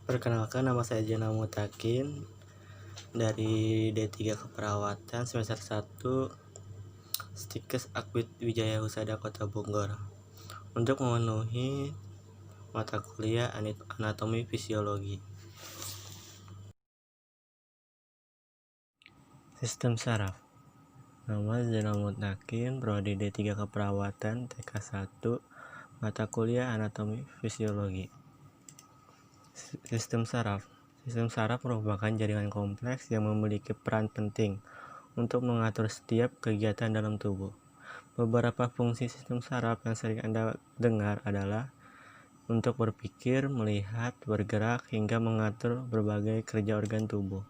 Perkenalkan, nama saya Jana Mutakin dari D3 Keperawatan semester 1 Stikes Akwit Wijaya Husada Kota Bogor untuk memenuhi mata kuliah anatomi fisiologi. Sistem saraf. Nama Jana Mutakin, prodi D3 Keperawatan TK1, mata kuliah anatomi fisiologi. Sistem saraf. Sistem saraf merupakan jaringan kompleks yang memiliki peran penting untuk mengatur setiap kegiatan dalam tubuh. Beberapa fungsi sistem saraf yang sering Anda dengar adalah untuk berpikir, melihat, bergerak, hingga mengatur berbagai kerja organ tubuh.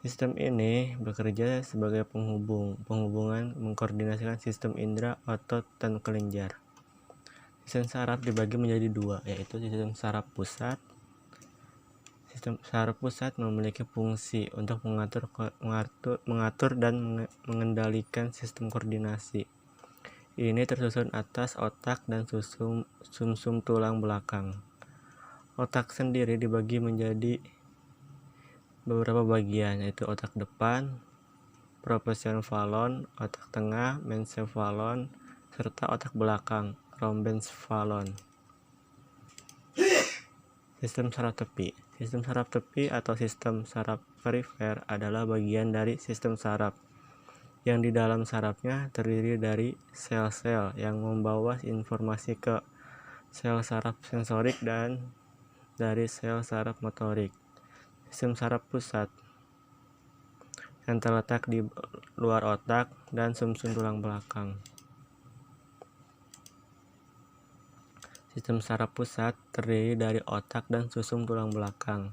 Sistem ini bekerja sebagai penghubungan mengkoordinasikan sistem indera, otot, dan kelenjar. Sistem saraf dibagi menjadi dua, yaitu sistem saraf pusat. Sistem saraf pusat memiliki fungsi untuk mengatur dan mengendalikan sistem koordinasi. Ini tersusun atas otak dan sumsum tulang belakang. Otak sendiri dibagi menjadi beberapa bagian, yaitu otak depan, propriocephalon, otak tengah, mesencephalon, serta otak belakang, rhombencephalon. Sistem saraf tepi. Sistem saraf tepi atau sistem saraf perifer adalah bagian dari sistem saraf yang di dalam sarafnya terdiri dari sel-sel yang membawa informasi ke sel saraf sensorik dan dari sel saraf motorik. Sistem saraf pusat yang terletak di luar otak dan sumsum tulang belakang. Sistem saraf pusat terdiri dari otak dan sumsum tulang belakang,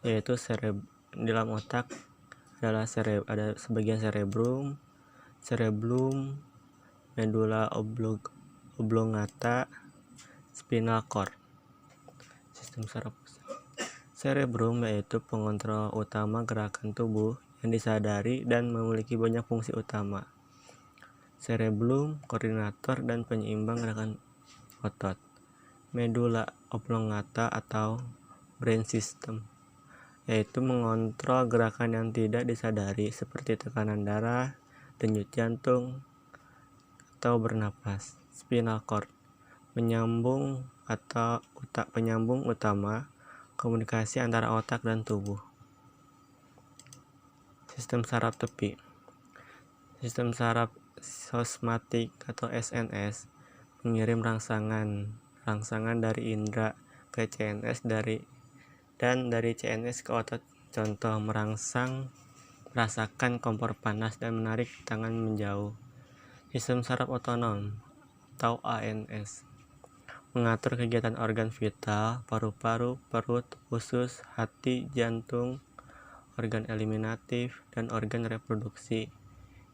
yaitu di dalam otak adalah ada sebagian cerebrum, medulla oblongata, spinal cord. Sistem saraf pusat. Cerebrum yaitu pengontrol utama gerakan tubuh yang disadari dan memiliki banyak fungsi utama. Cerebellum, koordinator dan penyeimbang gerakan otot. Medulla oblongata atau brain system, yaitu mengontrol gerakan yang tidak disadari seperti tekanan darah, denyut jantung, atau bernapas. Spinal cord, penyambung utama komunikasi antara otak dan tubuh. Sistem saraf tepi. Sistem saraf somatik atau SNS mengirim rangsangan dari indera ke CNS dan dari CNS ke otot. Contoh, merasakan kompor panas dan menarik tangan menjauh. Sistem saraf otonom atau ANS mengatur kegiatan organ vital, paru-paru, perut, usus, hati, jantung, organ eliminatif, dan organ reproduksi.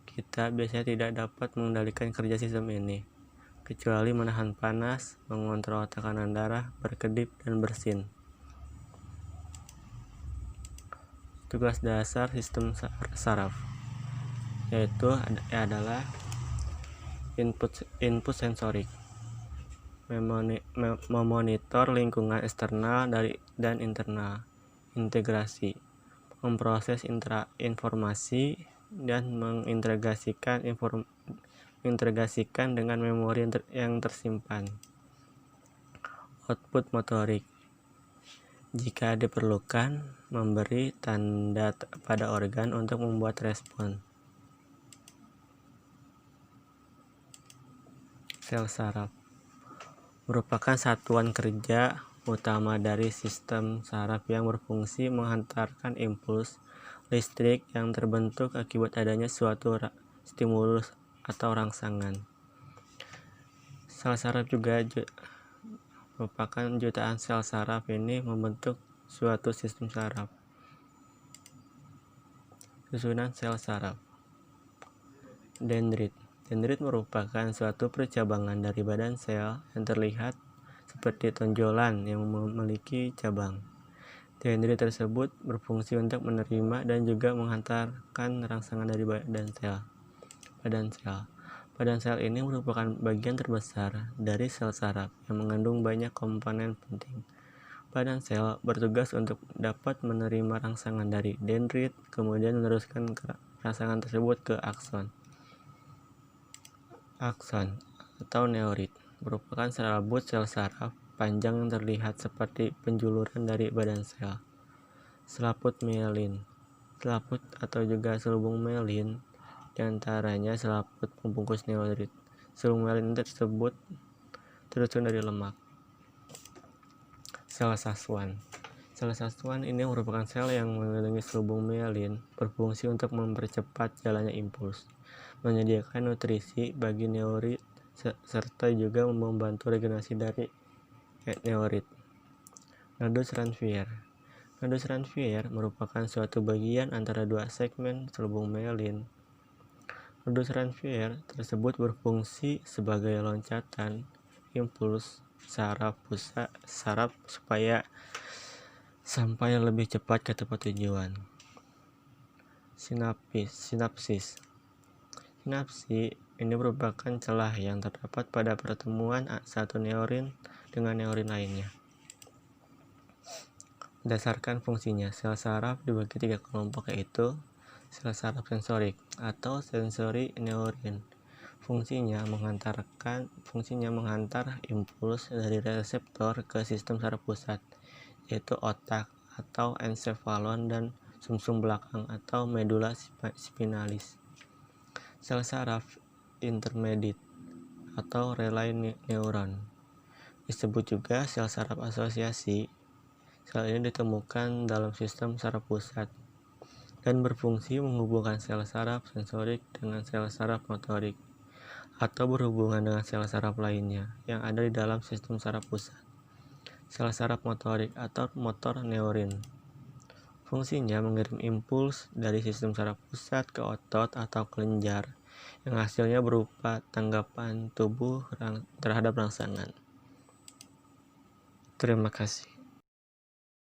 Kita biasanya tidak dapat mengendalikan kerja sistem ini, kecuali menahan panas, mengontrol tekanan darah, berkedip, dan bersin. Tugas dasar sistem saraf yaitu adalah input sensorik, memonitor lingkungan eksternal dan internal, integrasi, memproses informasi dan mengintegrasikan dengan memori yang tersimpan. Output motorik, jika diperlukan, memberi tanda pada organ untuk membuat respon. Sel saraf merupakan satuan kerja utama dari sistem saraf yang berfungsi menghantarkan impuls listrik yang terbentuk akibat adanya suatu stimulus atau rangsangan. Sel saraf juga merupakan jutaan sel saraf ini membentuk suatu sistem saraf. Susunan sel saraf. Dendrit. Dendrit merupakan suatu percabangan dari badan sel yang terlihat seperti tonjolan yang memiliki cabang. Dendrit tersebut berfungsi untuk menerima dan juga menghantarkan rangsangan dari badan sel. Badan sel ini merupakan bagian terbesar dari sel saraf yang mengandung banyak komponen penting. Badan sel bertugas untuk dapat menerima rangsangan dari dendrit, kemudian meneruskan rangsangan tersebut ke akson. Akson atau neurit merupakan selaput sel saraf panjang yang terlihat seperti penjuluran dari badan sel. Selaput mielin. Selaput atau juga selubung mielin diantaranya selaput pembungkus neurit. Selubung mielin tersebut tersusun dari lemak. Sel saswan. Sel saswan ini merupakan sel yang mengelilingi selubung mielin, berfungsi untuk mempercepat jalannya impuls, menyediakan nutrisi bagi neurit, serta juga membantu regenerasi dari neurit. Nodus Ranvier. Nodus Ranvier merupakan suatu bagian antara dua segmen selubung mielin. Nodus Ranvier tersebut berfungsi sebagai loncatan impuls saraf supaya sampai lebih cepat ke tempat tujuan. Sinapsis ini merupakan celah yang terdapat pada pertemuan satu neurin dengan neurin lainnya. Berdasarkan fungsinya, sel saraf dibagi 3 kelompok, yaitu sel saraf sensorik atau sensori neurin. Fungsinya menghantar impuls dari reseptor ke sistem saraf pusat, yaitu otak atau ensefalon dan sumsum belakang atau medula spinalis. Sel saraf intermediate atau relay neuron disebut juga sel saraf asosiasi. Sel ini ditemukan dalam sistem saraf pusat dan berfungsi menghubungkan sel saraf sensorik dengan sel saraf motorik atau berhubungan dengan sel saraf lainnya yang ada di dalam sistem saraf pusat. Sel saraf motorik atau motor neurin. Fungsinya mengirim impuls dari sistem saraf pusat ke otot atau kelenjar yang hasilnya berupa tanggapan tubuh terhadap rangsangan. Terima kasih.